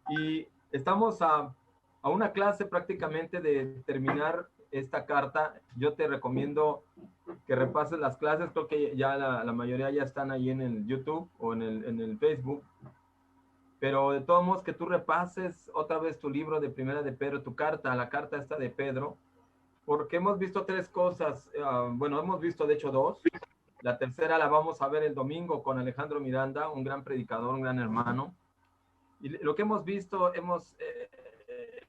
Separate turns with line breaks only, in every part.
Y estamos a una clase prácticamente de terminar esta carta. Yo te recomiendo que repases las clases. Creo que ya la mayoría ya están ahí en el YouTube o en el Facebook. Pero de todos modos que tú repases otra vez tu libro de Primera de Pedro, tu carta, la carta esta de Pedro, porque hemos visto tres cosas. Bueno, hemos visto de hecho dos. La tercera la vamos a ver el domingo con Alejandro Miranda, un gran predicador, un gran hermano. Y lo que hemos visto,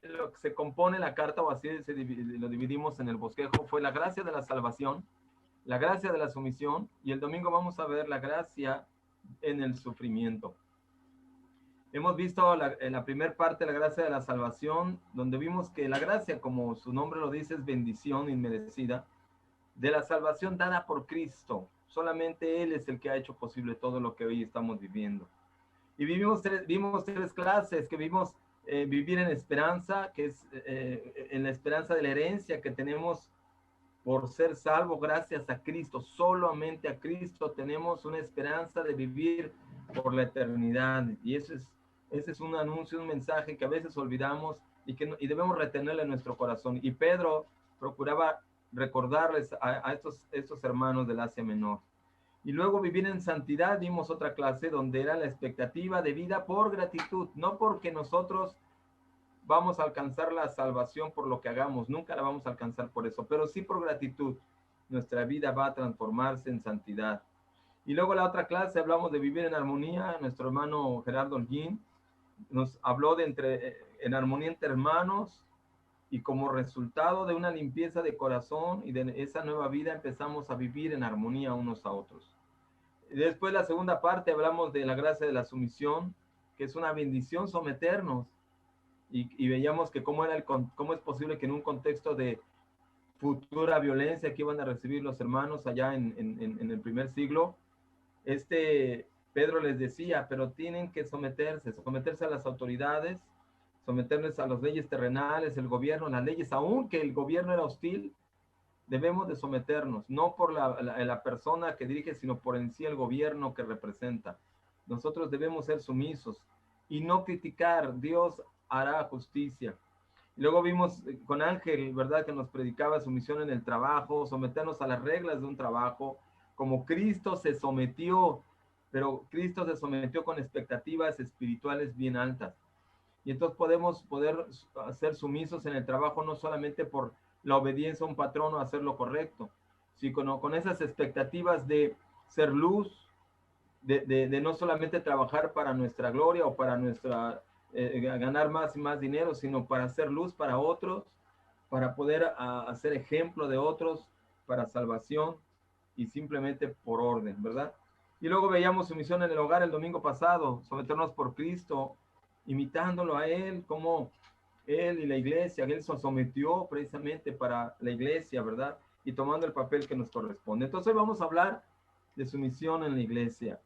lo que se compone la carta, o así lo dividimos en el bosquejo, fue la gracia de la salvación, la gracia de la sumisión, y el domingo vamos a ver la gracia en el sufrimiento. Hemos visto en la primera parte la gracia de la salvación, donde vimos que la gracia, como su nombre lo dice, es bendición inmerecida, de la salvación dada por Cristo. Solamente Él es el que ha hecho posible todo lo que hoy estamos viviendo. Y vimos tres clases, que vimos vivir en esperanza, que es en la esperanza de la herencia que tenemos por ser salvo gracias a Cristo. Solamente a Cristo tenemos una esperanza de vivir por la eternidad. Y ese es un anuncio, un mensaje que a veces olvidamos y debemos retenerlo en nuestro corazón. Y Pedro procuraba recordarles a estos hermanos del Asia Menor. Y luego vivir en santidad, vimos otra clase donde era la expectativa de vida por gratitud, no porque nosotros vamos a alcanzar la salvación por lo que hagamos, nunca la vamos a alcanzar por eso, pero sí por gratitud. Nuestra vida va a transformarse en santidad. Y luego la otra clase hablamos de vivir en armonía. Nuestro hermano Gerardo Holguín nos habló de en armonía entre hermanos, y como resultado de una limpieza de corazón y de esa nueva vida empezamos a vivir en armonía unos a otros. Después la segunda parte hablamos de la gracia de la sumisión, que es una bendición someternos. Y veíamos que cómo es posible que en un contexto de futura violencia que iban a recibir los hermanos allá en el primer siglo, Pedro les decía, pero tienen que someterse a las autoridades, someterse a las leyes terrenales, el gobierno, las leyes, aunque el gobierno era hostil, debemos de someternos, no por la persona que dirige, sino por en sí el gobierno que representa. Nosotros debemos ser sumisos y no criticar. Dios hará justicia. Y luego vimos con Ángel, ¿verdad? Que nos predicaba sumisión en el trabajo, someternos a las reglas de un trabajo, como Cristo se sometió, pero Cristo se sometió con expectativas espirituales bien altas. Y entonces poder ser sumisos en el trabajo, no solamente por la obediencia a un patrón o hacer lo correcto, sino con esas expectativas de ser luz, de no solamente trabajar para nuestra gloria o para ganar más y más dinero, sino para hacer luz para otros, para poder hacer ejemplo de otros, para salvación y simplemente por orden, ¿verdad? Y luego veíamos su misión en el hogar el domingo pasado, someternos por Cristo, imitándolo a Él, como Él y la iglesia, Él se sometió precisamente para la iglesia, ¿verdad? Y tomando el papel que nos corresponde. Entonces hoy vamos a hablar de su misión en la iglesia.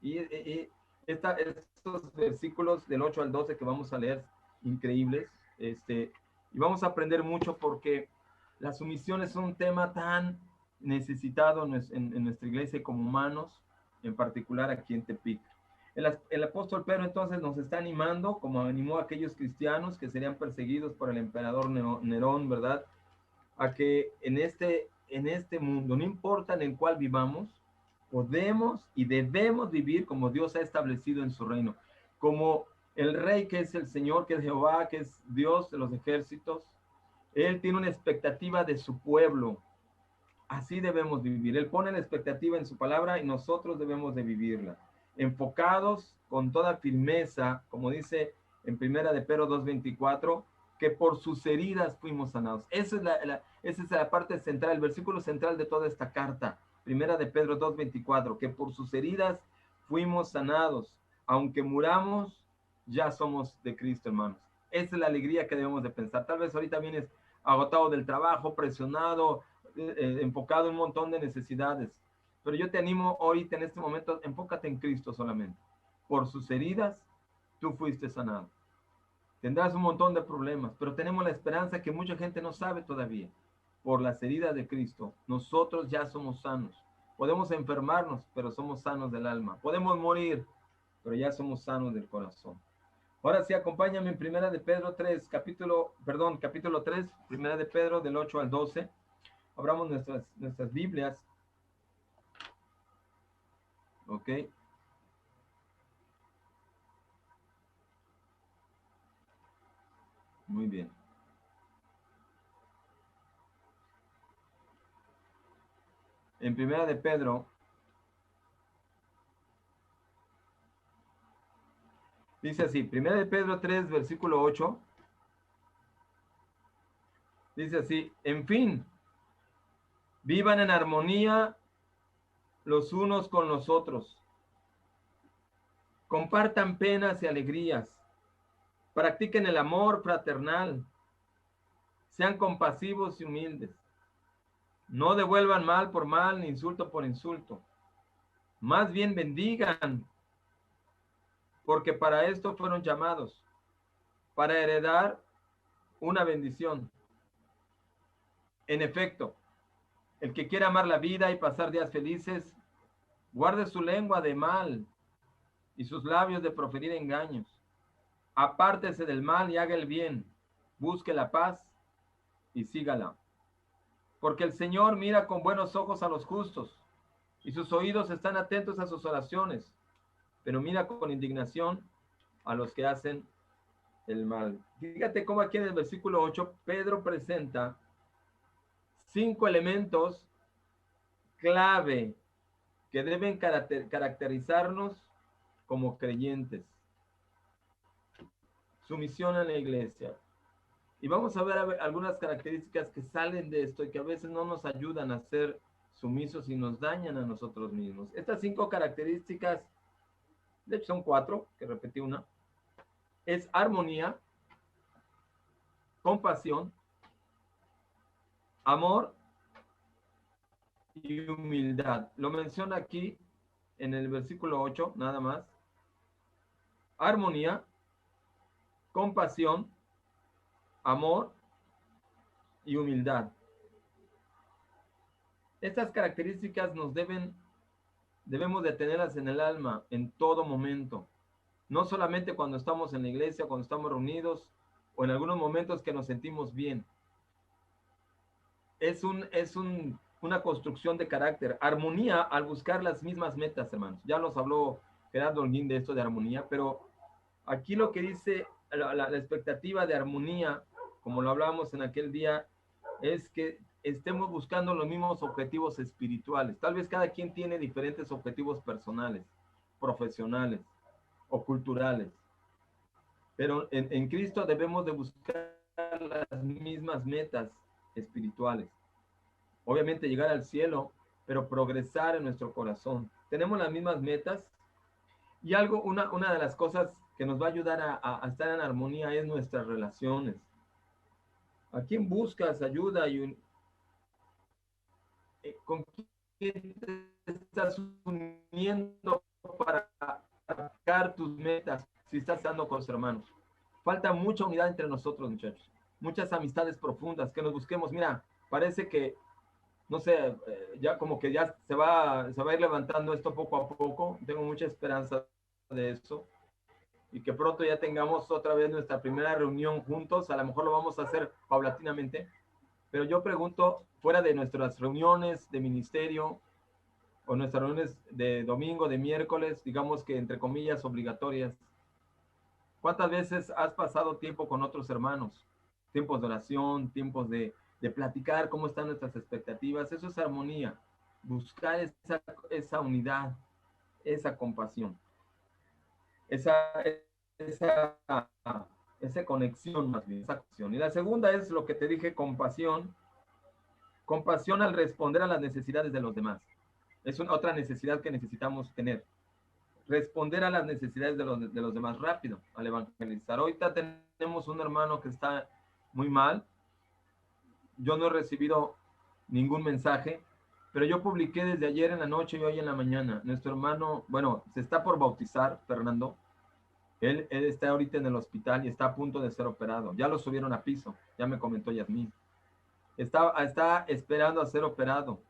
Estos versículos del 8 al 12 que vamos a leer, increíbles, y vamos a aprender mucho porque la sumisión es un tema tan necesitado en nuestra iglesia como humanos, en particular aquí en Tepic. El apóstol Pedro entonces nos está animando, como animó a aquellos cristianos que serían perseguidos por el emperador Nerón, ¿verdad? A que en este mundo, no importa en el cual vivamos, podemos y debemos vivir como Dios ha establecido en su reino, como el rey que es el Señor, que es Jehová, que es Dios de los ejércitos. Él tiene una expectativa de su pueblo. Así debemos vivir. Él pone la expectativa en su palabra y nosotros debemos de vivirla. Enfocados con toda firmeza, como dice en Primera de Pedro 2:24, que por sus heridas fuimos sanados. Esa es la parte central, el versículo central de toda esta carta. Primera de Pedro 2:24, que por sus heridas fuimos sanados. Aunque muramos, ya somos de Cristo, hermanos. Esa es la alegría que debemos de pensar. Tal vez ahorita vienes agotado del trabajo, presionado, enfocado en un montón de necesidades. Pero yo te animo ahorita en este momento, enfócate en Cristo solamente. Por sus heridas, tú fuiste sanado. Tendrás un montón de problemas, pero tenemos la esperanza que mucha gente no sabe todavía. Por las heridas de Cristo, nosotros ya somos sanos. Podemos enfermarnos, pero somos sanos del alma. Podemos morir, pero ya somos sanos del corazón. Ahora sí, acompáñame en Primera de Pedro 3, capítulo 3, Primera de Pedro del 8 al 12. Abramos nuestras Biblias. Ok. Muy bien. En Primera de Pedro, dice así, Primera de Pedro 3, versículo 8, dice así, en fin, vivan en armonía los unos con los otros, compartan penas y alegrías, practiquen el amor fraternal, sean compasivos y humildes, no devuelvan mal por mal ni insulto por insulto, más bien bendigan, porque para esto fueron llamados, para heredar una bendición. En efecto, el que quiera amar la vida y pasar días felices, guarde su lengua de mal y sus labios de proferir engaños. Apártese del mal y haga el bien. Busque la paz y sígala. Porque el Señor mira con buenos ojos a los justos y sus oídos están atentos a sus oraciones, pero mira con indignación a los que hacen el mal. Fíjate cómo aquí en el versículo 8 Pedro presenta 5 elementos clave que deben caracterizarnos como creyentes. Sumisión en la iglesia. Y vamos a ver algunas características que salen de esto y que a veces no nos ayudan a ser sumisos y nos dañan a nosotros mismos. Estas 5 características, de hecho son 4, que repetí una, es armonía, compasión, amor y humildad. Lo menciona aquí en el versículo 8, nada más. Armonía, compasión, amor y humildad. Estas características debemos de tenerlas en el alma en todo momento. No solamente cuando estamos en la iglesia, cuando estamos reunidos o en algunos momentos que nos sentimos bien. Una construcción de carácter. Armonía al buscar las mismas metas, hermanos. Ya nos habló Gerardo Holguín de esto de armonía, pero aquí lo que dice la expectativa de armonía, como lo hablábamos en aquel día, es que estemos buscando los mismos objetivos espirituales. Tal vez cada quien tiene diferentes objetivos personales, profesionales o culturales, pero en Cristo debemos de buscar las mismas metas espirituales. Obviamente llegar al cielo, pero progresar en nuestro corazón. Tenemos las mismas metas y una de las cosas que nos va a ayudar a estar en armonía es nuestras relaciones. ¿A quién buscas ayuda con quién te estás uniendo para atacar tus metas si estás dando con tus hermanos? Falta mucha unidad entre nosotros, muchachos. Muchas amistades profundas que nos busquemos. Mira, parece que, no sé, ya como que ya se va a ir levantando esto poco a poco. Tengo mucha esperanza de eso. Y que pronto ya tengamos otra vez nuestra primera reunión juntos. A lo mejor lo vamos a hacer paulatinamente. Pero yo pregunto, fuera de nuestras reuniones de ministerio o nuestras reuniones de domingo, de miércoles, digamos que entre comillas obligatorias, ¿cuántas veces has pasado tiempo con otros hermanos? Tiempos de oración, tiempos de platicar cómo están nuestras expectativas. Eso es armonía. Buscar esa unidad, esa compasión, esa, esa, esa conexión más bien, esa conexión. Y la segunda es lo que te dije, compasión. Compasión al responder a las necesidades de los demás. Es otra necesidad que necesitamos tener. Responder a las necesidades de los demás rápido, al evangelizar. Ahorita tenemos un hermano que está muy mal. Yo no he recibido ningún mensaje, pero yo publiqué desde ayer en la noche y hoy en la mañana. Nuestro hermano, bueno, se está por bautizar, Fernando. Él está ahorita en el hospital y está a punto de ser operado. Ya lo subieron a piso, ya me comentó Yasmín. Está esperando a ser operado.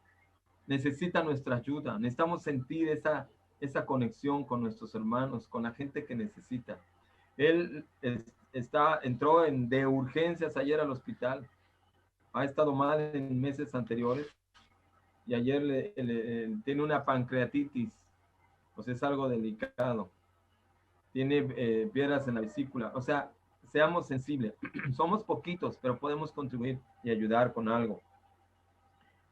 Necesita nuestra ayuda. Necesitamos sentir esa conexión con nuestros hermanos, con la gente que necesita. Él entró de urgencias ayer al hospital. Ha estado mal en meses anteriores y ayer tiene una pancreatitis, pues es algo delicado. Tiene piedras en la vesícula. O sea, seamos sensibles. Somos poquitos, pero podemos contribuir y ayudar con algo.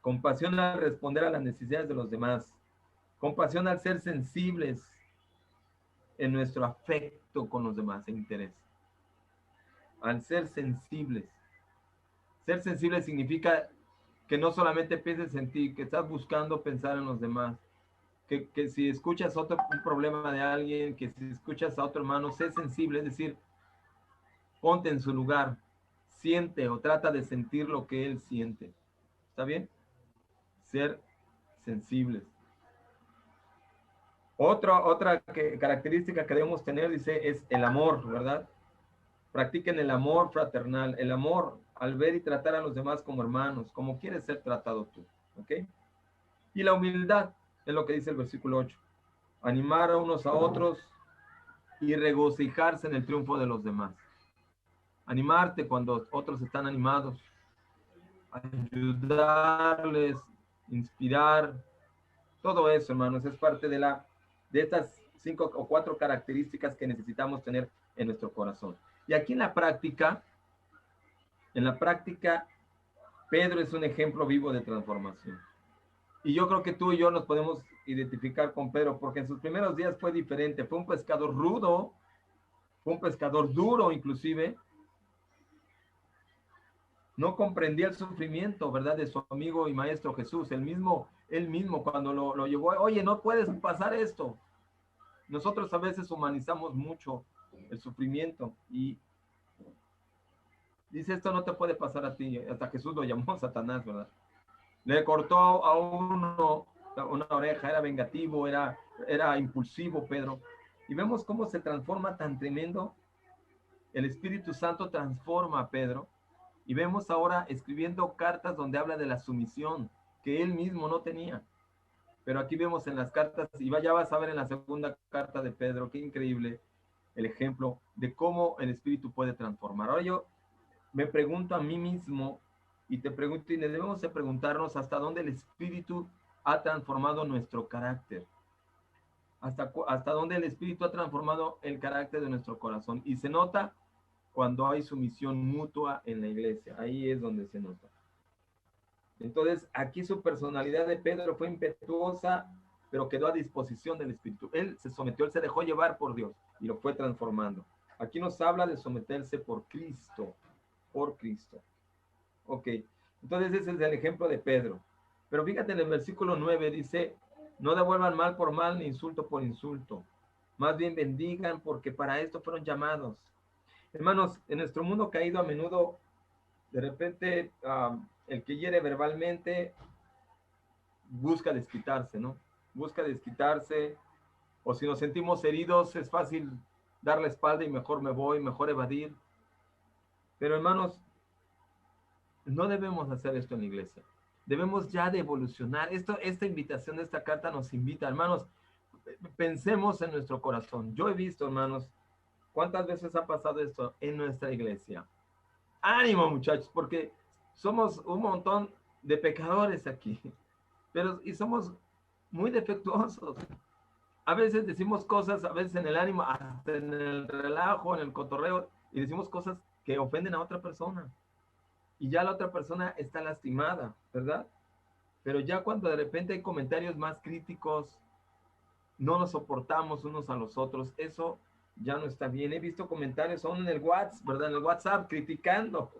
Compasión al responder a las necesidades de los demás. Compasión al ser sensibles en nuestro afecto con los demás e interés. Al ser sensibles. Ser sensible significa que no solamente pienses en ti, que estás buscando pensar en los demás. Que si escuchas un problema de alguien, que si escuchas a otro hermano, sé sensible, es decir, ponte en su lugar, siente o trata de sentir lo que él siente. ¿Está bien? Ser sensibles. Otra característica que debemos tener, dice, es el amor, ¿verdad? Practiquen el amor fraternal, el amor al ver y tratar a los demás como hermanos, como quieres ser tratado tú, ¿ok? Y la humildad, es lo que dice el versículo 8. Animar a unos a otros y regocijarse en el triunfo de los demás. Animarte cuando otros están animados, ayudarles, inspirar, todo eso, hermanos, es parte de estas 5 o 4 características que necesitamos tener en nuestro corazón. Y aquí en la práctica, Pedro es un ejemplo vivo de transformación. Y yo creo que tú y yo nos podemos identificar con Pedro, porque en sus primeros días fue diferente. Fue un pescador rudo, fue un pescador duro inclusive. No comprendía el sufrimiento, ¿verdad? De su amigo y maestro Jesús. Él mismo cuando lo llevó, oye, no puedes pasar esto. Nosotros a veces humanizamos mucho el sufrimiento y dice, esto no te puede pasar a ti. Hasta Jesús lo llamó Satanás, ¿verdad? Le cortó a uno una oreja, era vengativo, era impulsivo Pedro. Y vemos cómo se transforma tan tremendo. El Espíritu Santo transforma a Pedro. Y vemos ahora escribiendo cartas donde habla de la sumisión que él mismo no tenía. Pero aquí vemos en las cartas, y ya vas a ver en la segunda carta de Pedro, qué increíble el ejemplo de cómo el Espíritu puede transformar. Ahora yo me pregunto a mí mismo y te pregunto, y debemos de preguntarnos hasta dónde el Espíritu ha transformado nuestro carácter, hasta dónde el Espíritu ha transformado el carácter de nuestro corazón. Y se nota cuando hay sumisión mutua en la iglesia, ahí es donde se nota. Entonces, aquí su personalidad de Pedro fue impetuosa, pero quedó a disposición del Espíritu. Él se sometió, él se dejó llevar por Dios y lo fue transformando. Aquí nos habla de someterse por Cristo, por Cristo. Ok, entonces ese es el ejemplo de Pedro. Pero fíjate en el versículo 9, dice, no devuelvan mal por mal ni insulto por insulto. Más bien bendigan porque para esto fueron llamados. Hermanos, en nuestro mundo caído a menudo, de repente, el que hiere verbalmente busca desquitarse, ¿no? Busca desquitarse, o si nos sentimos heridos, es fácil dar la espalda y mejor me voy, mejor evadir. Pero hermanos, no debemos hacer esto en la iglesia. Debemos ya de evolucionar. Esta invitación de esta carta nos invita, hermanos, pensemos en nuestro corazón. Yo he visto, hermanos, cuántas veces ha pasado esto en nuestra iglesia. Ánimo, muchachos, porque somos un montón de pecadores aquí, y somos muy defectuosos. A veces decimos cosas, a veces en el ánimo, hasta en el relajo, en el cotorreo, y decimos cosas que ofenden a otra persona. Y ya la otra persona está lastimada, ¿verdad? Pero ya cuando de repente hay comentarios más críticos, no nos soportamos unos a los otros, eso ya no está bien. He visto comentarios aún en el WhatsApp, ¿verdad? En el WhatsApp criticando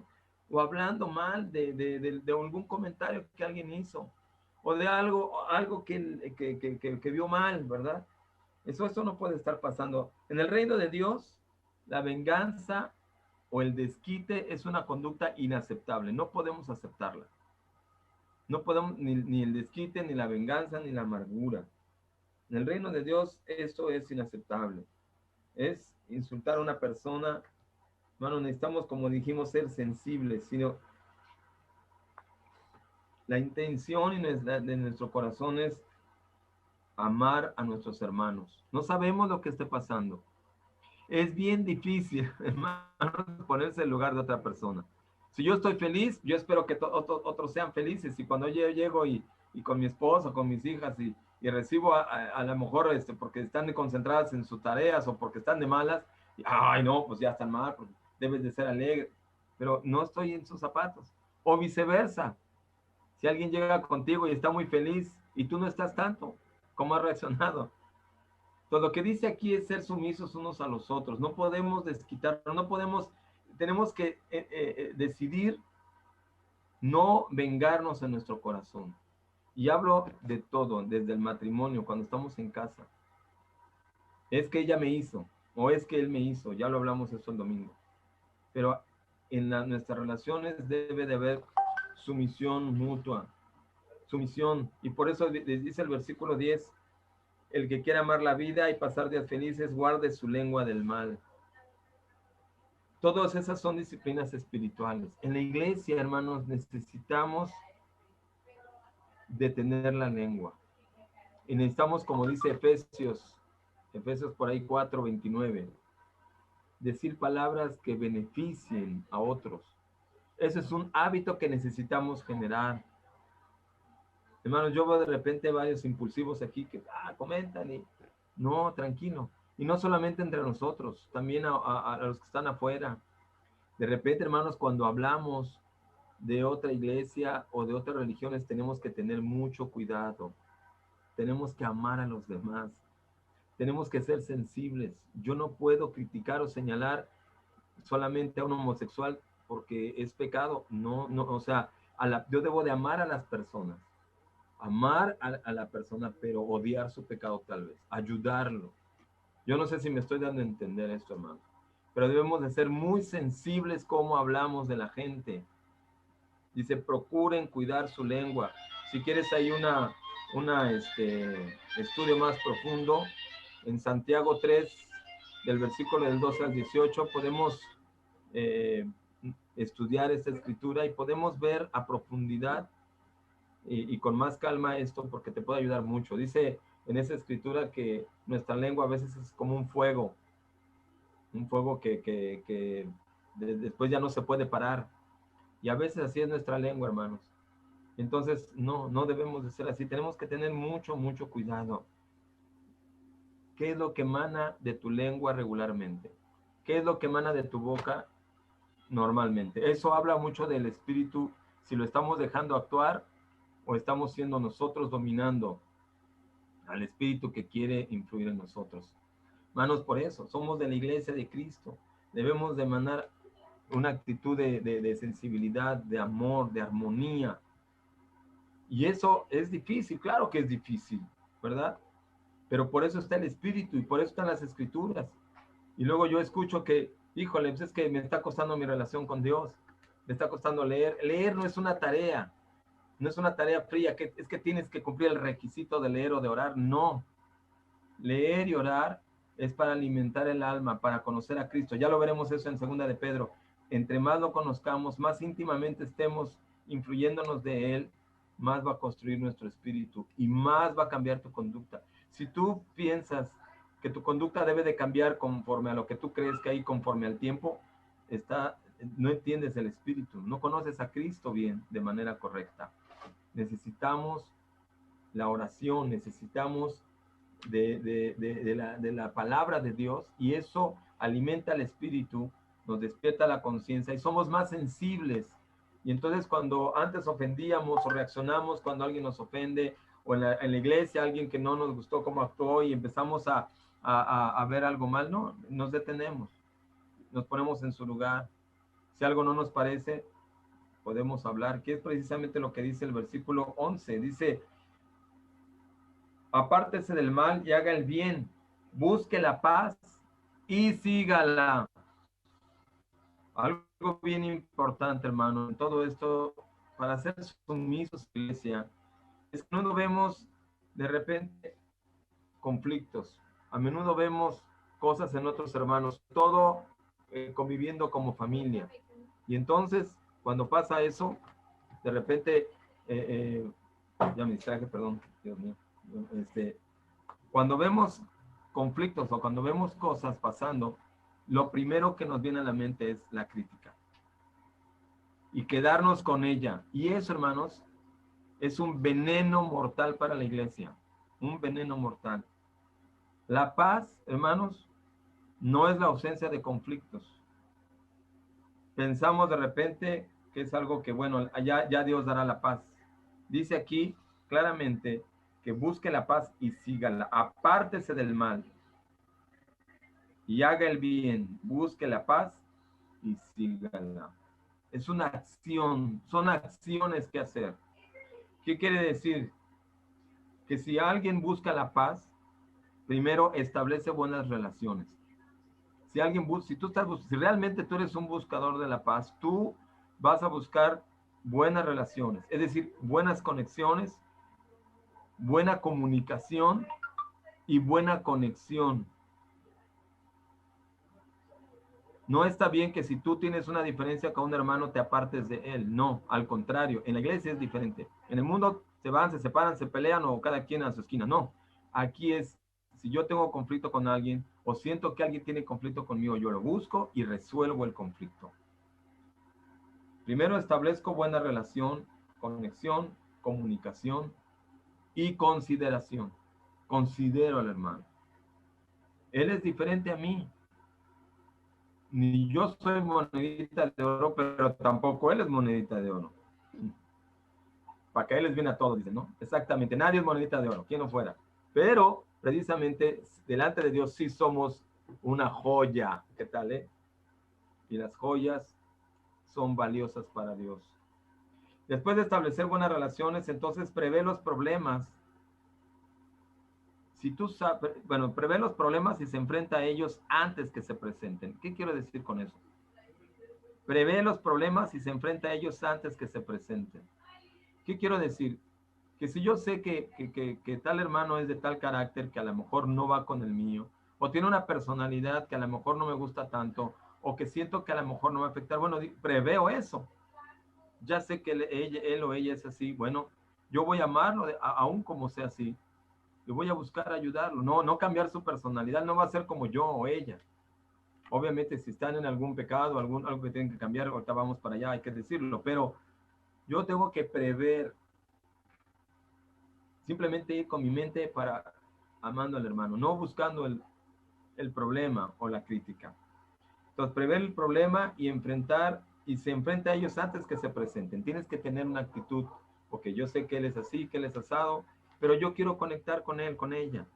o hablando mal de algún comentario que alguien hizo o de algo que vio mal, ¿verdad? Eso no puede estar pasando. En el reino de Dios, la venganza o el desquite es una conducta inaceptable. No podemos aceptarla. No podemos ni el desquite, ni la venganza, ni la amargura. En el reino de Dios esto es inaceptable. Es insultar a una persona. Hermano, necesitamos, como dijimos, ser sensibles, sino la intención de nuestro corazón es amar a nuestros hermanos. No sabemos lo que esté pasando. Es bien difícil, hermano, ponerse en el lugar de otra persona. Si yo estoy feliz, yo espero que otros sean felices. Y cuando yo llego y con mi esposo, con mis hijas, y recibo a lo mejor porque están concentradas en sus tareas o porque están de malas, y, ay, no, pues ya están mal, porque debes de ser alegre. Pero no estoy en sus zapatos. O viceversa. Si alguien llega contigo y está muy feliz y tú no estás tanto, ¿cómo has reaccionado? Entonces, lo que dice aquí es ser sumisos unos a los otros. No podemos desquitarnos, no podemos, tenemos que decidir no vengarnos en nuestro corazón. Y hablo de todo, desde el matrimonio, cuando estamos en casa. Es que ella me hizo, o es que él me hizo, ya lo hablamos eso el domingo. Pero en nuestras relaciones debe de haber sumisión mutua, sumisión. Y por eso dice el versículo 10, el que quiera amar la vida y pasar días felices, guarde su lengua del mal. Todas esas son disciplinas espirituales. En la iglesia, hermanos, necesitamos detener la lengua. Y necesitamos, como dice Efesios por ahí 4:29, decir palabras que beneficien a otros. Ese es un hábito que necesitamos generar. Hermanos, yo veo de repente varios impulsivos aquí que comentan y no, tranquilo. Y no solamente entre nosotros, también a los que están afuera. De repente, hermanos, cuando hablamos de otra iglesia o de otras religiones, tenemos que tener mucho cuidado. Tenemos que amar a los demás. Tenemos que ser sensibles. Yo no puedo criticar o señalar solamente a un homosexual porque es pecado. No, no, o sea, yo debo de amar a las personas. Amar a la persona, pero odiar su pecado tal vez. Ayudarlo. Yo no sé si me estoy dando a entender esto, hermano. Pero debemos de ser muy sensibles como hablamos de la gente. Dice, procuren cuidar su lengua. Si quieres hay estudio más profundo, en Santiago 3, del versículo del 12 al 18, podemos estudiar esta escritura y podemos ver a profundidad y con más calma esto porque te puede ayudar mucho. Dice en esa escritura que nuestra lengua a veces es como un fuego que después ya no se puede parar. Y a veces así es nuestra lengua, hermanos. Entonces, no debemos de ser así. Tenemos que tener mucho, mucho cuidado. ¿Qué es lo que emana de tu lengua regularmente? ¿Qué es lo que emana de tu boca normalmente? Eso habla mucho del espíritu, si lo estamos dejando actuar o estamos siendo nosotros dominando al espíritu que quiere influir en nosotros. Hermanos, por eso, somos de la iglesia de Cristo. Debemos de emanar una actitud de sensibilidad, de amor, de armonía. Y eso es difícil, claro que es difícil, ¿verdad? Pero por eso está el Espíritu y por eso están las Escrituras. Y luego yo escucho que, híjole, pues es que me está costando mi relación con Dios, me está costando leer. Leer no es una tarea, no es una tarea fría, que es que tienes que cumplir el requisito de leer o de orar. No, leer y orar es para alimentar el alma, para conocer a Cristo. Ya lo veremos eso en segunda de Pedro. Entre más lo conozcamos, más íntimamente estemos influyéndonos de Él, más va a construir nuestro espíritu y más va a cambiar tu conducta. Si tú piensas que tu conducta debe de cambiar conforme a lo que tú crees que hay conforme al tiempo, no entiendes el espíritu, no conoces a Cristo bien de manera correcta. Necesitamos la oración, necesitamos de la palabra de Dios y eso alimenta el espíritu, nos despierta la conciencia y somos más sensibles. Y entonces cuando antes ofendíamos o reaccionamos cuando alguien nos ofende o en la iglesia alguien que no nos gustó cómo actuó y empezamos a ver algo mal, no, nos detenemos, nos ponemos en su lugar. Si algo no nos parece, podemos hablar, que es precisamente lo que dice el versículo 11. Dice, apártese del mal y haga el bien, busque la paz y sígala. Algo bien importante, hermano, en todo esto, para ser sumisos, iglesia, es que a menudo vemos de repente conflictos, a menudo vemos cosas en otros hermanos, todo conviviendo como familia. Y entonces, cuando pasa eso, de repente, ya me distraje, perdón, Dios mío, cuando vemos conflictos o cuando vemos cosas pasando, lo primero que nos viene a la mente es la crítica y quedarnos con ella. Y eso, hermanos, es un veneno mortal para la iglesia, un veneno mortal. La paz, hermanos, no es la ausencia de conflictos. Pensamos de repente que es algo que, bueno, allá ya Dios dará la paz. Dice aquí claramente que busque la paz y sígala, apártese del mal y haga el bien, busque la paz y sígala. Es una acción, son acciones que hacer. ¿Qué quiere decir? Que si alguien busca la paz, primero establece buenas relaciones. Si alguien si tú estás, si realmente tú eres un buscador de la paz, tú vas a buscar buenas relaciones, es decir, buenas conexiones, buena comunicación y buena conexión. No está bien que si tú tienes una diferencia con un hermano te apartes de él. No, al contrario, en la iglesia es diferente. En el mundo se van, se separan, se pelean o cada quien a su esquina. No, aquí es, si yo tengo conflicto con alguien o siento que alguien tiene conflicto conmigo, yo lo busco y resuelvo el conflicto. Primero establezco buena relación, conexión, comunicación y consideración. Considero al hermano. Él es diferente a mí. Ni yo soy monedita de oro, pero tampoco él es monedita de oro. Para que él les viene a todos, dicen, ¿no? Exactamente, nadie es monedita de oro, quien no fuera. Pero precisamente delante de Dios sí somos una joya. ¿Qué tal, eh? Y las joyas son valiosas para Dios. Después de establecer buenas relaciones, entonces prevé los problemas. Si tú sabes, bueno, prevé los problemas y se enfrenta a ellos antes que se presenten. ¿Qué quiero decir con eso? Prevé los problemas y se enfrenta a ellos antes que se presenten. ¿Qué quiero decir? Que si yo sé que tal hermano es de tal carácter que a lo mejor no va con el mío, o tiene una personalidad que a lo mejor no me gusta tanto, o que siento que a lo mejor no me va a afectar, bueno, preveo eso. Ya sé que él o ella es así, bueno, yo voy a amarlo aún como sea así. Yo voy a buscar ayudarlo, no cambiar su personalidad, no va a ser como yo o ella. Obviamente, si están en algún pecado, algo que tienen que cambiar, ahorita vamos para allá, hay que decirlo, pero yo tengo que prever, simplemente ir con mi mente para amando al hermano, no buscando el problema o la crítica. Entonces, prever el problema y enfrentar, y se enfrenta a ellos antes que se presenten. Tienes que tener una actitud, porque yo sé que él es así, que él es asado, pero yo quiero conectar con él, con ella.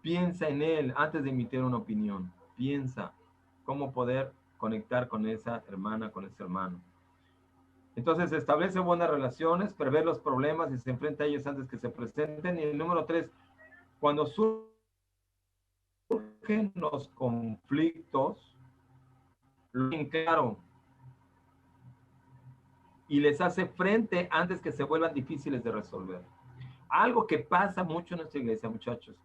Piensa en él antes de emitir una opinión. Piensa cómo poder conectar con esa hermana, con ese hermano. Entonces, establece buenas relaciones, prevé los problemas y se enfrenta a ellos antes que se presenten. Y el número 3, cuando surgen los conflictos, lo tienen claro y les hace frente antes que se vuelvan difíciles de resolver. Algo que pasa mucho en nuestra iglesia, muchachos.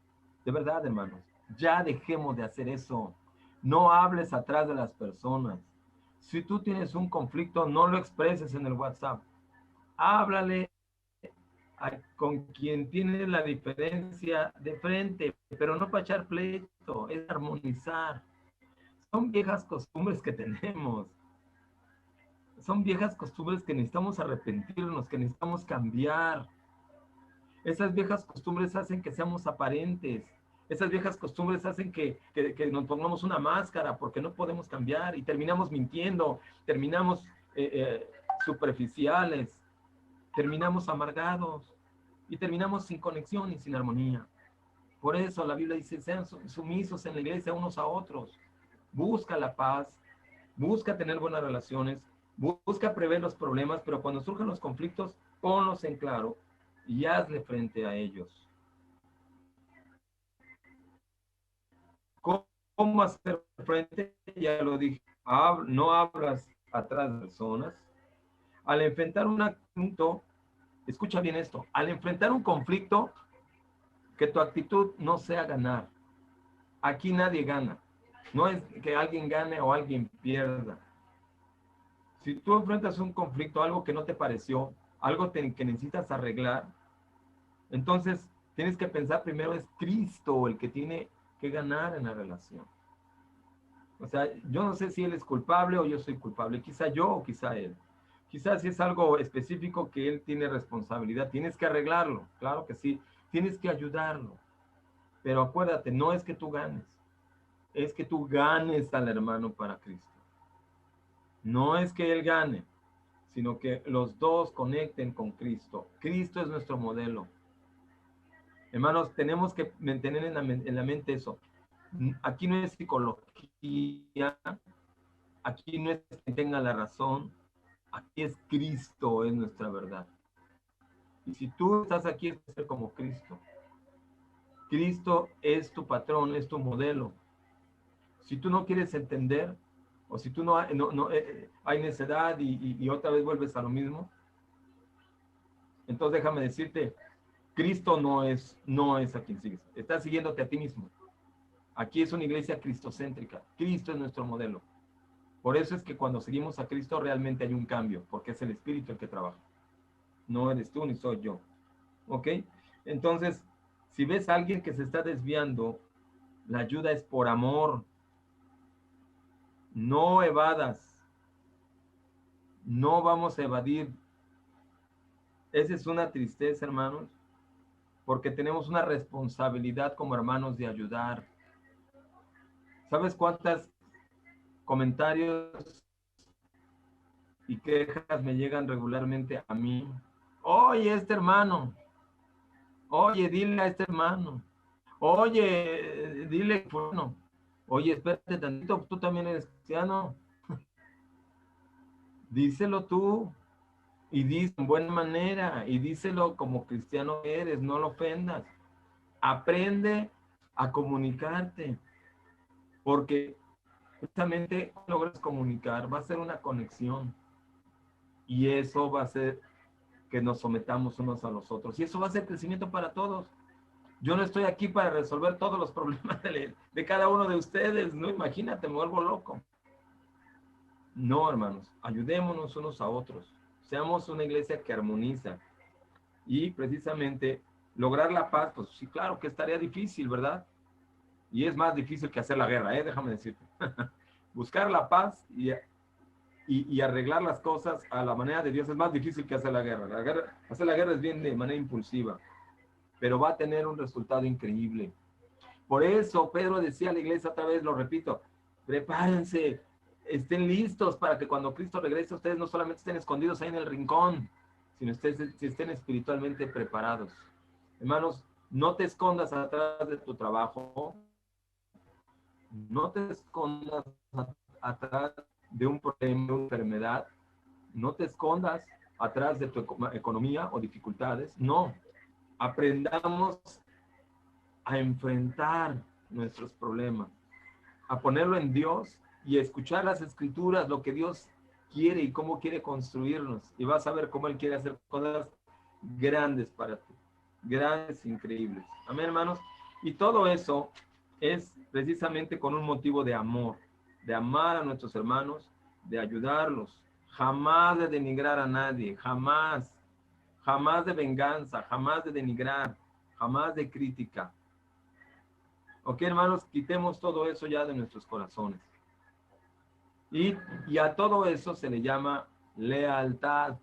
De verdad, hermanos, ya dejemos de hacer eso. No hables atrás de las personas. Si tú tienes un conflicto, no lo expreses en el WhatsApp. Háblale con quien tiene la diferencia de frente, pero no para echar pleito, es armonizar. Son viejas costumbres que tenemos. Son viejas costumbres que necesitamos arrepentirnos, que necesitamos cambiar. Esas viejas costumbres hacen que seamos aparentes. Esas viejas costumbres hacen que nos pongamos una máscara porque no podemos cambiar y terminamos mintiendo, terminamos superficiales, terminamos amargados y terminamos sin conexión y sin armonía. Por eso la Biblia dice, sean sumisos en la iglesia unos a otros. Busca la paz, busca tener buenas relaciones, busca prever los problemas, pero cuando surjan los conflictos, ponlos en claro y hazle frente a ellos. ¿Cómo hacer frente? Ya lo dije, no hablas atrás de personas. Al enfrentar un asunto, escucha bien esto, al enfrentar un conflicto, que tu actitud no sea ganar. Aquí nadie gana. No es que alguien gane o alguien pierda. Si tú enfrentas un conflicto, algo que no te pareció, algo que necesitas arreglar, entonces tienes que pensar primero es Cristo el que tiene que ganar en la relación. O sea, yo no sé si él es culpable o yo soy culpable, quizá yo o quizá él. Quizás si es algo específico que él tiene responsabilidad, tienes que arreglarlo, claro que sí, tienes que ayudarlo. Pero acuérdate, no es que tú ganes, es que tú ganes al hermano para Cristo. No es que él gane, sino que los dos conecten con Cristo. Cristo es nuestro modelo. Hermanos, tenemos que mantener en la mente eso. Aquí no es psicología, aquí no es que tenga la razón, aquí es Cristo, es nuestra verdad. Y si tú estás aquí, es ser como Cristo. Cristo es tu patrón, es tu modelo. Si tú no quieres entender, o si tú hay necedad y otra vez vuelves a lo mismo, entonces déjame decirte, Cristo no es a quien sigues. Estás siguiéndote a ti mismo. Aquí es una iglesia cristocéntrica. Cristo es nuestro modelo. Por eso es que cuando seguimos a Cristo realmente hay un cambio, porque es el Espíritu el que trabaja. No eres tú ni soy yo. ¿Ok? Entonces, si ves a alguien que se está desviando, la ayuda es por amor. No evadas. No vamos a evadir. Esa es una tristeza, hermanos, porque tenemos una responsabilidad como hermanos de ayudar. ¿Sabes cuántos comentarios y quejas me llegan regularmente a mí? Oye, este hermano. Oye, dile a este hermano. Oye, dile, bueno. Oye, espérate tantito, tú también eres cristiano. Díselo tú. Y díselo en buena manera. Y díselo como cristiano que eres. No lo ofendas. Aprende a comunicarte. Porque justamente logras comunicar, va a ser una conexión. Y eso va a ser que nos sometamos unos a los otros. Y eso va a ser crecimiento para todos. Yo no estoy aquí para resolver todos los problemas de cada uno de ustedes. No, imagínate, me vuelvo loco. No, hermanos, ayudémonos unos a otros. Seamos una iglesia que armoniza. Y precisamente lograr la paz, pues sí, claro que estaría difícil, ¿verdad? Y es más difícil que hacer la guerra, déjame decirte. Buscar la paz y arreglar las cosas a la manera de Dios es más difícil que hacer la guerra. Hacer la guerra es bien de manera impulsiva, pero va a tener un resultado increíble. Por eso Pedro decía a la iglesia, otra vez lo repito, prepárense, estén listos para que cuando Cristo regrese ustedes no solamente estén escondidos ahí en el rincón, sino ustedes estén espiritualmente preparados. Hermanos, no te escondas atrás de tu trabajo, no te escondas atrás de un problema, de una enfermedad, no te escondas atrás de tu economía o dificultades, no, aprendamos a enfrentar nuestros problemas, a ponerlo en Dios y a escuchar las escrituras, lo que Dios quiere y cómo quiere construirnos. Y vas a ver cómo Él quiere hacer cosas grandes para ti, grandes, increíbles. Amén, hermanos. Y todo eso es precisamente con un motivo de amor, de amar a nuestros hermanos, de ayudarlos, jamás de denigrar a nadie, jamás, jamás de venganza, jamás de denigrar, jamás de crítica. Ok, hermanos, quitemos todo eso ya de nuestros corazones. Y a todo eso se le llama lealtad.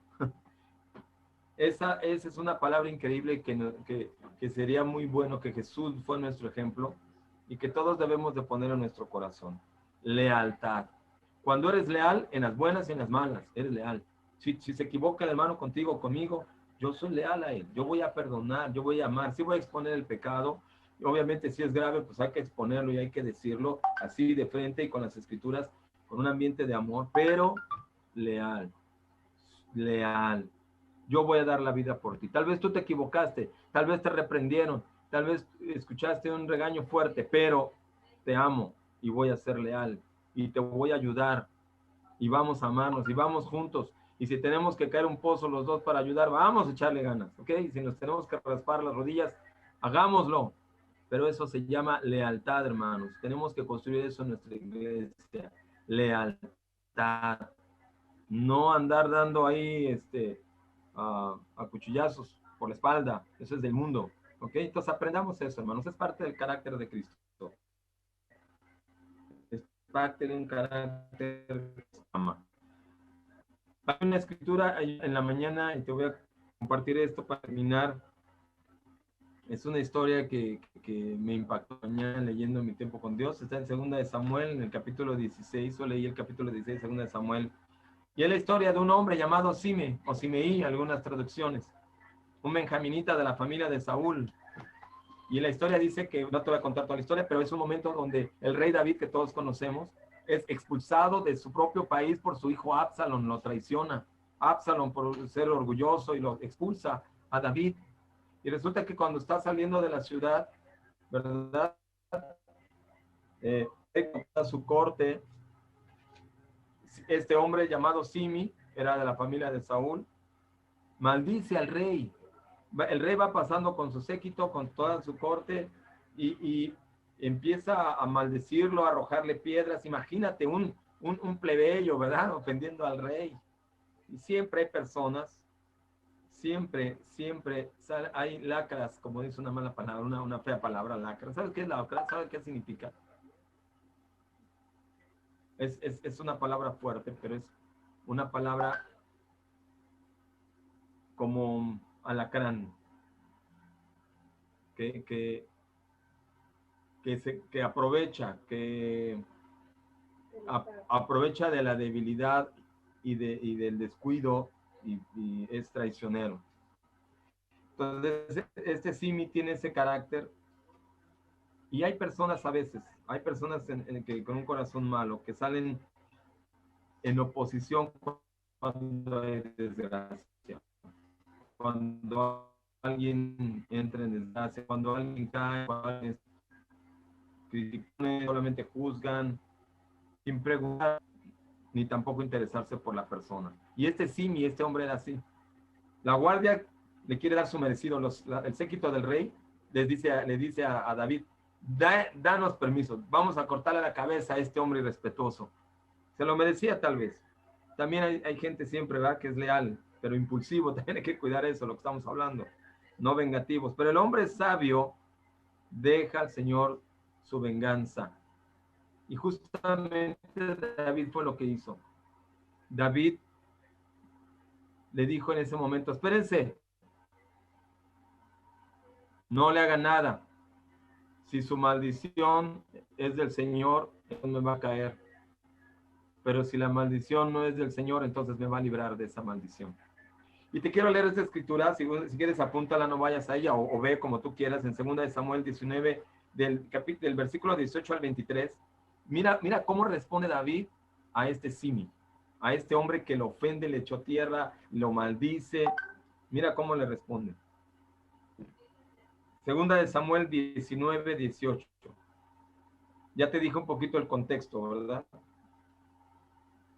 Esa es una palabra increíble que sería muy bueno que Jesús fue nuestro ejemplo y que todos debemos de poner en nuestro corazón. Lealtad. Cuando eres leal, en las buenas y en las malas, eres leal. Si se equivoca el hermano contigo o conmigo, yo soy leal a él. Yo voy a perdonar, yo voy a amar. Sí voy a exponer el pecado. Y obviamente si es grave, pues hay que exponerlo y hay que decirlo así de frente y con las escrituras, con un ambiente de amor, pero leal. Leal. Yo voy a dar la vida por ti. Tal vez tú te equivocaste, tal vez te reprendieron, tal vez escuchaste un regaño fuerte, pero te amo y voy a ser leal y te voy a ayudar y vamos a amarnos y vamos juntos. Y si tenemos que caer un pozo los dos para ayudar, vamos a echarle ganas, ¿ok? Y si nos tenemos que raspar las rodillas, hagámoslo. Pero eso se llama lealtad, hermanos. Tenemos que construir eso en nuestra iglesia. Lealtad. No andar dando ahí a cuchillazos por la espalda. Eso es del mundo. ¿Ok? Entonces aprendamos eso, hermanos. Es parte del carácter de Cristo. carácter, un carácter que se ama. Hay una escritura en la mañana y te voy a compartir esto para terminar. Es una historia que me impactó mañana leyendo Mi tiempo con Dios. Está en Segunda de Samuel, en el capítulo 16. Yo leí el capítulo 16 de Segunda de Samuel. Y es la historia de un hombre llamado Sime, o Simeí, algunas traducciones. Un benjaminita de la familia de Saúl. Y la historia dice que, no te voy a contar toda la historia, pero es un momento donde el rey David, que todos conocemos, es expulsado de su propio país por su hijo Absalón, lo traiciona. Absalón, por ser orgulloso, y lo expulsa a David. Y resulta que cuando está saliendo de la ciudad, ¿verdad? A su corte, este hombre llamado Simi, era de la familia de Saúl, maldice al rey. El rey va pasando con su séquito, con toda su corte, y empieza a maldecirlo, a arrojarle piedras. Imagínate un plebeyo, ¿verdad? Ofendiendo al rey. Y siempre hay personas, siempre hay lacras, como dice una mala palabra, una fea palabra, lacra. ¿Sabes qué es lacra? ¿Sabes qué significa? Es una palabra fuerte, pero es una palabra como alacrán, que, que, que aprovecha, aprovecha de la debilidad y del descuido y es traicionero. Entonces, este Simi tiene ese carácter y hay personas a veces, hay personas que con un corazón malo que salen en oposición cuando hay desgracia, cuando alguien entra en desgracia, cuando alguien cae, cuando alguien critican, solamente juzgan, sin preguntar ni tampoco interesarse por la persona. Y este Simi, este hombre era así. La guardia le quiere dar su merecido. El séquito del rey le dice a David, danos permiso, vamos a cortarle la cabeza a este hombre irrespetuoso. Se lo merecía tal vez. También hay gente siempre, ¿verdad?, que es leal, pero impulsivo. También hay que cuidar eso, lo que estamos hablando. No vengativos. Pero el hombre sabio deja al Señor su venganza. Y justamente David fue lo que hizo. David le dijo en ese momento, espérense, no le hagan nada. Si su maldición es del Señor, entonces me va a caer. Pero si la maldición no es del Señor, entonces me va a librar de esa maldición. Y te quiero leer esta escritura, si quieres apúntala, no vayas a ella, o ve como tú quieras, en 2 de Samuel 19, del versículo 18 al 23. Mira cómo responde David a este Simi, a este hombre que lo ofende, le echó tierra, lo maldice. Mira cómo le responde. 2 de Samuel 19, 18. Ya te dije un poquito el contexto, ¿verdad?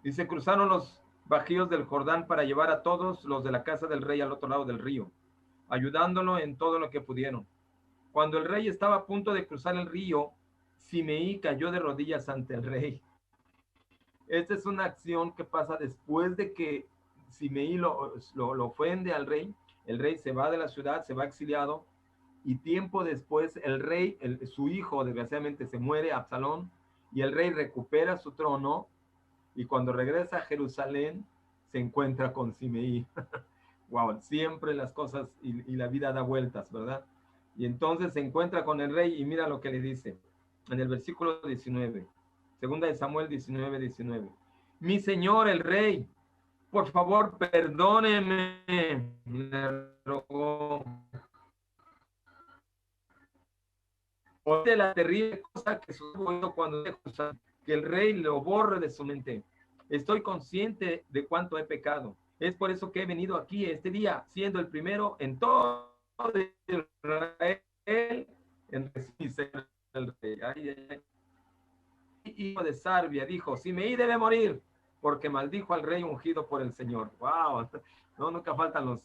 Dice, cruzaron los bajíos del Jordán para llevar a todos los de la casa del rey al otro lado del río, ayudándolo en todo lo que pudieron. Cuando el rey estaba a punto de cruzar el río, Simeí cayó de rodillas ante el rey. Esta es una acción que pasa después de que Simeí lo ofende al rey. El rey se va de la ciudad, se va exiliado, y tiempo después el rey, su hijo desgraciadamente se muere, Absalón, y el rey recupera su trono, y cuando regresa a Jerusalén se encuentra con Simeí. Wow, siempre las cosas y la vida da vueltas, ¿verdad? Y entonces se encuentra con el rey y mira lo que le dice en el versículo 19, 2 de Samuel 19, 19. Mi señor el rey, por favor perdóneme, le rogó, de la terrible cosa que sucedió cuando que el rey lo borre de su mente. Estoy consciente de cuánto he pecado. Es por eso que he venido aquí este día, siendo el primero en todo Israel en recibir el rey. Ay, ay, ay. Hijo de Sarbia dijo, Simeí debe morir, porque maldijo al rey ungido por el Señor. Wow, no, nunca faltan los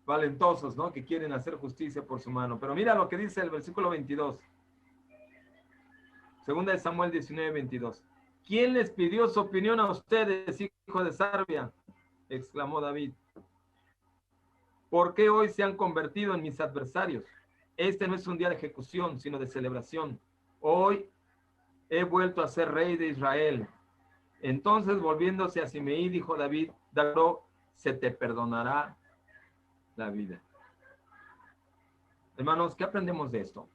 valentosos, ¿no?, que quieren hacer justicia por su mano. Pero mira lo que dice el versículo 22. 2 de Samuel 19, 22. ¿Quién les pidió su opinión a ustedes, hijo de Sarbia?, exclamó David. ¿Por qué hoy se han convertido en mis adversarios? Este no es un día de ejecución, sino de celebración. Hoy he vuelto a ser rey de Israel. Entonces, volviéndose a Simeí, dijo David, se te perdonará la vida. Hermanos, ¿qué aprendemos de esto?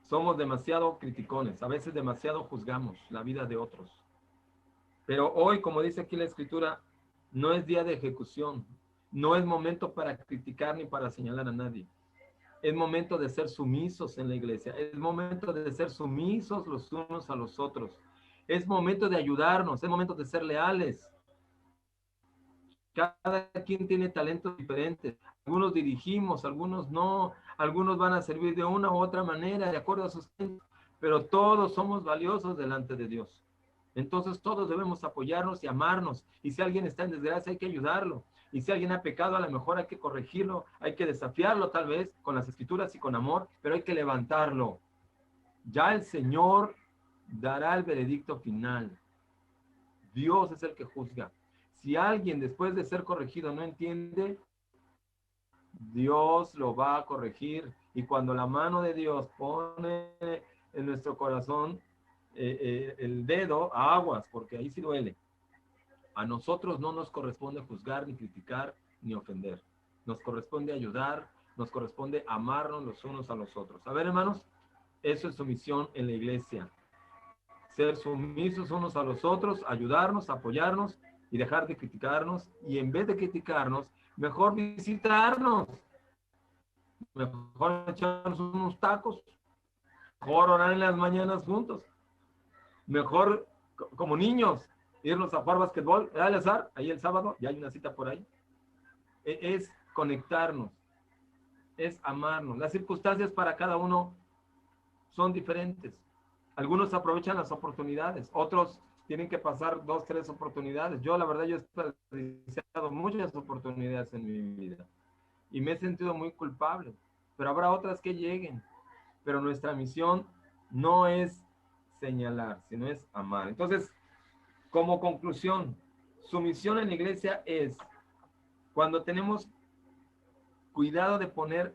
Somos demasiado criticones, a veces demasiado juzgamos la vida de otros. Pero hoy, como dice aquí la Escritura, no es día de ejecución, no es momento para criticar ni para señalar a nadie. Es momento de ser sumisos en la iglesia, es momento de ser sumisos los unos a los otros. Es momento de ayudarnos, es momento de ser leales. Cada quien tiene talentos diferentes. Algunos dirigimos, algunos no. Algunos van a servir de una u otra manera, de acuerdo a sus talentos. Pero todos somos valiosos delante de Dios. Entonces todos debemos apoyarnos y amarnos. Y si alguien está en desgracia, hay que ayudarlo. Y si alguien ha pecado, a lo mejor hay que corregirlo, hay que desafiarlo tal vez con las escrituras y con amor, pero hay que levantarlo. Ya el Señor dará el veredicto final. Dios es el que juzga. Si alguien después de ser corregido no entiende, Dios lo va a corregir. Y cuando la mano de Dios pone en nuestro corazón el dedo, aguas, porque ahí sí duele. A nosotros no nos corresponde juzgar, ni criticar, ni ofender. Nos corresponde ayudar, nos corresponde amarnos los unos a los otros. A ver, hermanos, eso es su misión en la iglesia. Ser sumisos unos a los otros, ayudarnos, apoyarnos y dejar de criticarnos. Y en vez de criticarnos, mejor visitarnos. Mejor echarnos unos tacos. Mejor orar en las mañanas juntos. Mejor, como niños, irnos a jugar basquetbol. Al azar, ahí el sábado, ya hay una cita por ahí. Es conectarnos, es amarnos. Las circunstancias para cada uno son diferentes. Algunos aprovechan las oportunidades, otros tienen que pasar 2, 3 oportunidades. Yo, la verdad, yo he desperdiciado muchas oportunidades en mi vida y me he sentido muy culpable, pero habrá otras que lleguen. Pero nuestra misión no es señalar, sino es amar. Entonces, como conclusión, su misión en la iglesia es, cuando tenemos cuidado de poner,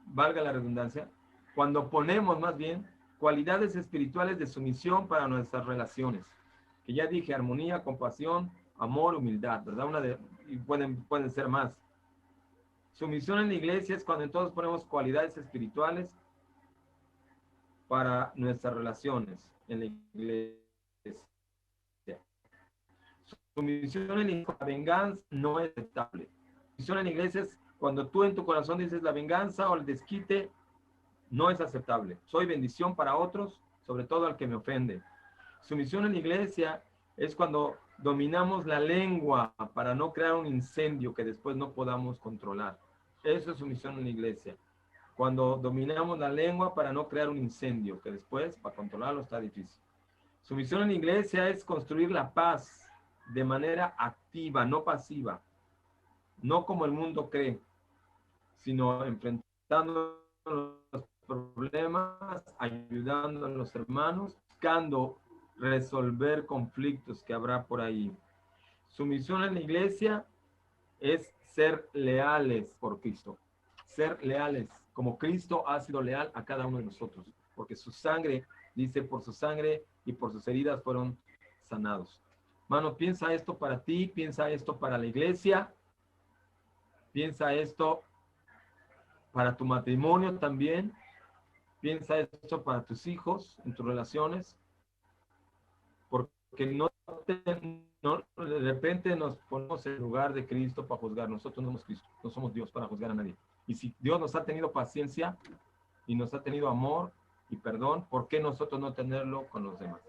valga la redundancia, cuando ponemos más bien cualidades espirituales de sumisión para nuestras relaciones, que ya dije, armonía, compasión, amor, humildad, ¿verdad? Y pueden ser más. Sumisión en la iglesia es cuando entonces ponemos cualidades espirituales para nuestras relaciones en la iglesia. Sumisión en la iglesia, la venganza no es aceptable. Sumisión en la iglesia es cuando tú en tu corazón dices la venganza o el desquite no es aceptable. Soy bendición para otros, sobre todo al que me ofende. Sumisión en la iglesia es cuando dominamos la lengua para no crear un incendio que después no podamos controlar. Eso es sumisión en la iglesia. Cuando dominamos la lengua para no crear un incendio que después, para controlarlo, está difícil. Sumisión en la iglesia es construir la paz de manera activa, no pasiva. No como el mundo cree, sino enfrentando los problemas, ayudando a los hermanos, buscando resolver conflictos que habrá por ahí. Su misión en la iglesia es ser leales por Cristo, ser leales, como Cristo ha sido leal a cada uno de nosotros, porque su sangre, dice, por su sangre y por sus heridas fueron sanados. Mano, piensa esto para ti, piensa esto para la iglesia, piensa esto para tu matrimonio también. Piensa esto para tus hijos, en tus relaciones, porque de repente nos ponemos en lugar de Cristo para juzgar. Nosotros no somos Cristo, no somos Dios para juzgar a nadie. Y si Dios nos ha tenido paciencia y nos ha tenido amor y perdón, ¿por qué nosotros no tenerlo con los demás?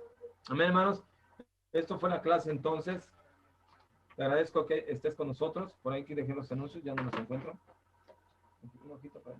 Amén, hermanos. Esto fue la clase entonces. Te agradezco que estés con nosotros. Por ahí que dejé los anuncios, ya no los encuentro. Un ojito para